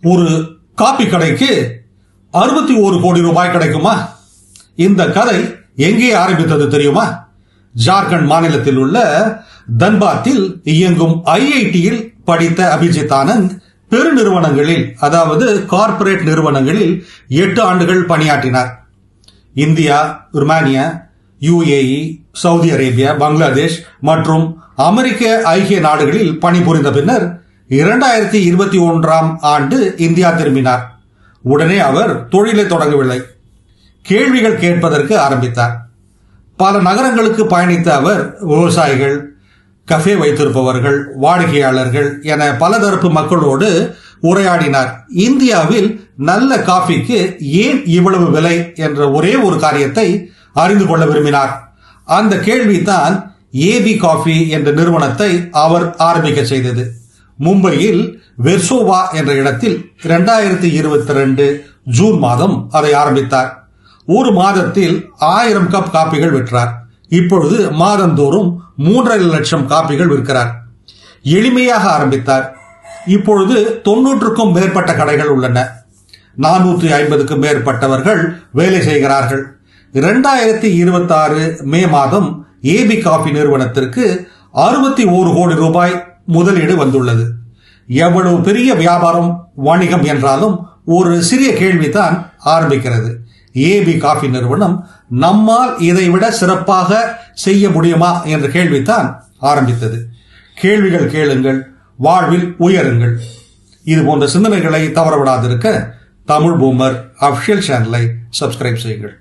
ஒரு காப்பி கடைக்கு 61 கோடி ரூபாய் கிடைக்குமா? இந்த கதை எங்கே ஆரம்பித்தது தெரியுமா? ஜார்க்கண்ட் மாநிலத்தில் உள்ள தன்பாத்தில் இயங்கும் ஐஐடியில் படித்த அபிஜித் ஆனந்த் பெருநிறுவனங்களில், அதாவது கார்ப்பரேட் நிறுவனங்களில் 8 ஆண்டுகள் பணியாற்றினார். India, Romania, UAE, Saudi Arabia, Bangladesh மற்றும் அமெரிக்க ஐக்கிய நாடுகளில் பணிபுரிந்த பின்னர் 2021ஆம் ஆண்டு இந்தியா திரும்பினார். உடனே அவர் தொழிலை தொடங்கவில்லை, கேள்விகள் கேட்பதற்கு ஆரம்பித்தார். பல நகரங்களுக்கு பயணித்த அவர் விவசாயிகள், கஃபே வைத்திருப்பவர்கள், வாடிக்கையாளர்கள் என பலதரப்பு மக்களோடு உரையாடினார். இந்தியாவில் நல்ல காஃபிக்கு ஏன் இவ்வளவு விலை என்ற ஒரே ஒரு காரியத்தை அறிந்து கொள்ள விரும்பினார். அந்த கேள்விதான் ஏபி காஃபி என்ற நிறுவனத்தை அவர் ஆரம்பிக்க செய்தது. மும்பையில் வெர்சோவா என்ற இடத்தில் 2022 ஜூன் மாதம் அதை ஆரம்பித்தார். ஒரு மாதத்தில் 1000 கப் காப்பிகள் விற்றார். இப்பொழுது மாதந்தோறும் 3.5 லட்சம் காப்பிகள் விற்கிறார். எளிமையாக ஆரம்பித்தார். இப்பொழுது 90க்கும் மேற்பட்ட கடைகள் உள்ளன. 450க்கும் மேற்பட்டவர்கள் வேலை செய்கிறார்கள். 2026 மே மாதம் ஏபி காஃபி நிறுவனத்திற்கு 61 கோடி ரூபாய் முதலீடு வந்துள்ளது. எவ்வளவு பெரிய வியாபாரம், வணிகம் என்றாலும் ஒரு சிறிய கேள்விதான் ஆரம்பிக்கிறது. ஏபி காஃபி நிறுவனம் நம்மால் இதைவிட சிறப்பாக செய்ய முடியுமா என்ற கேள்விதான் ஆரம்பித்தது. கேள்விகள் கேளுங்கள், வாழ்வில் உயருங்கள். இது போன்ற சிந்தனைகளை தவறவிடாதிருக்க தமிழ் பூமர் அபிஷியல் சேனலை சப்ஸ்கிரைப் செய்யுங்கள்.